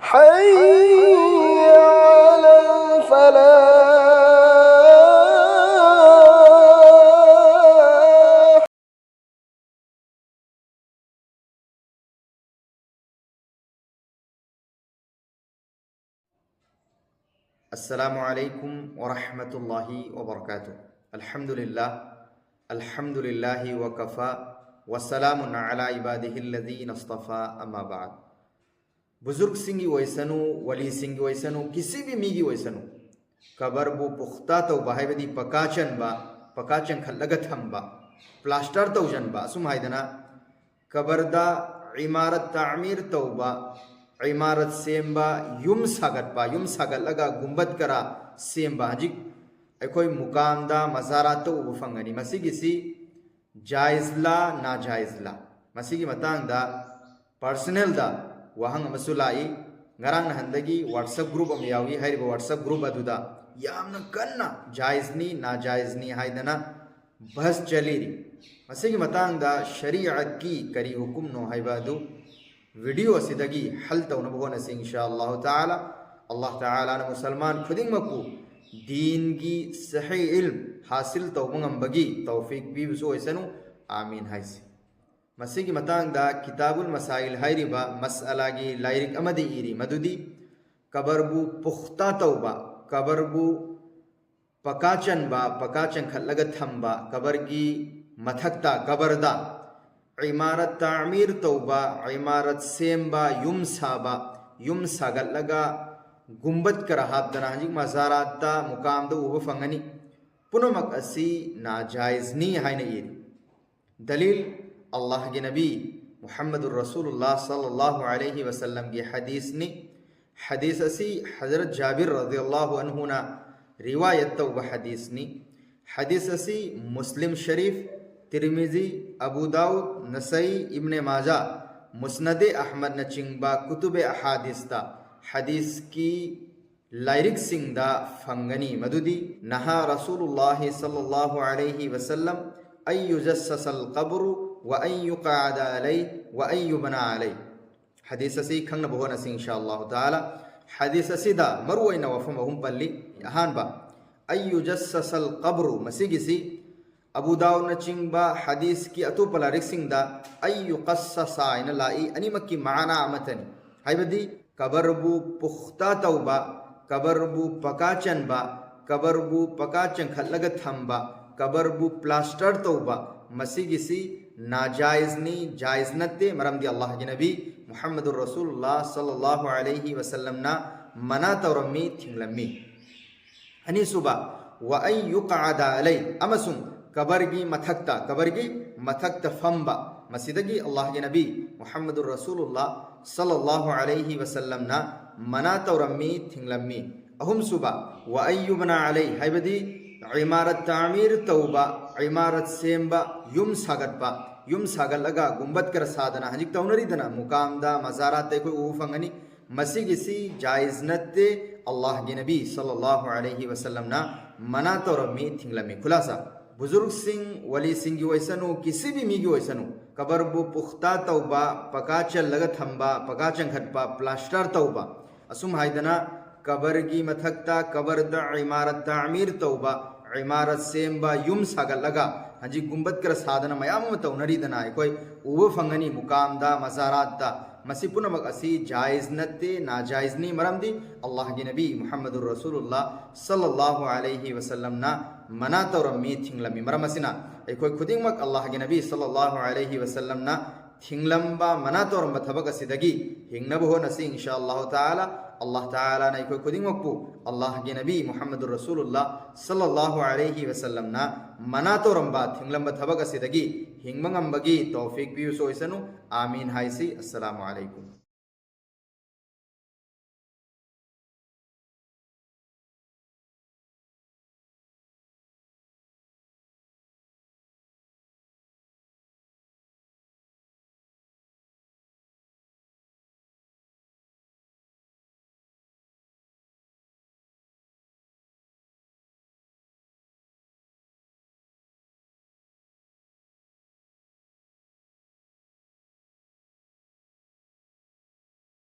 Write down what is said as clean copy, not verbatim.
حي على الفلاح. السلام عليكم ورحمة الله وبركاته. الحمد لله وكفى والسلام على عباده الذين اصطفى أما بعد. बुजुर्ग सिंगी वैसनु वली सिंगी वैसनु किसी भी मीगी वैसनु कबर बु पुख्ता तो बाहेबदी पकाचन खल्लगत हम बा प्लास्टर तो जन बा सुम हाइदना कबरदा इमारत तामीर तो बा इमारत सेम्बा युम सागत लगा गुंबद करा सेम्बा हजिक अखोई मुकामदा मजारा तो उबफंगनी मसीगिसी जायजला नाजायजला मसीगी मतांगदा पर्सनल दा वहंग मसुलाई ngarang nahandagi WhatsApp group am yawi hairiba WhatsApp group aduda yamna kanna jaizni na jaizni haidana bahas chaliri masigi matangda shari'at ki kari hukum no haibadu video asidagi hal tawna bogona sing inshallah taala Allah taala na musalman khuding maku deen gi sahih ilm hasil tawmangam bagi tawfiq bi so isanu amin haisi मसीगी मतांगदा किताबुल मसाइल हाइरिबा मसअलागी lyric अमदी eri मदुदी कबरबु पुख्ता तौबा कबरबु पकाचन खल्लगत थंबा कबरगी मथक्ता Kabarda इमारत तामीर तौबा इमारत Semba yum सागलगा गुंबद करहाबदना हजिक मजाराता मुकामदो उब फंगनी पुनमक असी नाजायजनी हाइना इरी दलील अल्लाह के नबी मुहम्मदुर रसूलुल्लाह सल्लल्लाहु अलैहि वसल्लम की हदीस असी हज़रत जाबिर रज़ियल्लाहु अन्हु ना रिवायत तो वह हदीस असी मुस्लिम शरीफ तिरमिज़ी अबू दाऊद नसई इब्ने माजा मुस्नद अहमद न चिंगबा कुतुब अहादीस ता हदीस की लाइरिक सिंगदा फंगनी मदुदी नहा रसूलुल्लाह सल्लल्लाहु अलैहि वसल्लम अय्युजस्सल क़ब्र व अय्युक़अद अलैहि व अय्युबना अलैहि हदीस असी खंग बहोना सिंग इंशाअल्लाह ताला हदीस असीदा मरुवैना वफम वहुम पल्ली अहानबा अय्युजस्सल क़ब्र मसीगिसी अबू दाऊद न चिंगबा हदीस की अतोपला रिक्सिंगदा अय्युक़स्ससा इन लाई अनिमक्की माना अमतनी हाइबदी कबरबु पुख्ता तौबा कबरबु पकाचन खल्लगत थंबा कबरबु प्लास्टर तौबा मसीगिसी नाजायजनी जायजनते मरमदी अल्लाह के नबी मुहम्मदुर रसूलुल्लाह सल्लल्लाहु अलैहि वसल्लम ना मना तौरम्मी थिंगलम्मी हनी सुबा व अय्युक़अद अलैहि अमसुं कबरगी मथक्ता फंबा मसीदगी अल्लाह के नबी मुहम्मदुर रसूलुल्लाह सल्लल्लाहु अलैहि वसल्लम ना मना तौरम्मी थिंगलम्मी अहुम सुबा व अय्युबना अलैहि हाइबदी इमारत तामीर तौबा इमारत सेम्बा युम सागलगा गुंबद कर साधना हजिक तौनरीदना मुकामदा मजारात कोई ऊफंगनी मसीगिसी जायज नत्ते अल्लाह के नबी सल्लल्लाहु अलैहि वसल्लम ना मना तौरम्मी थिंगलम्मी खुलासा बुजुर्ग सिंह वली सिंह की वैसनु किसी भी मीगी वैसनु कबरबु पुख्ता तौबा पकाचल लगत थंबा पकाचन खटपा प्लास्टर तौबा असुम हाइदना कबर की मथक्ता कबरदा इमारत तामीर तौबा इमारत सेम्बा युम सागलगा हजी गुंबद कर साधना मयाम तौनरीदना कोई उब फंगनी मुकामदा मजाराता मसी पुनमक असी जायज नत्ते नाजायजनी मरमदी अल्लाह के नबी मुहम्मदुर रसूलुल्लाह सल्लल्लाहु अलैहि वसल्लम ना मना तौरम्मी थिंगलमी मरमसिना कोई खुदिंगमक अल्लाह के नबी सल्लल्लाहु अलैहि वसल्लम ना थिंगलम्बा मना तौरम्बा थबक असिदगी हिंगनबु हो नसी इंशाअल्लाह ताला अल्लाह ताला ने कोई खुदिंगमकु अल्लाह के नबी मुहम्मदुर रसूलुल्लाह सल्लल्लाहु अलैहि वसल्लम ना मना तौरम्बा थिंगलम्बा थबक असिदगी हिंगमंगंबगी तौफीक बियु सोइसनु आमीन हाइसी अस्सलामु अलैकुम।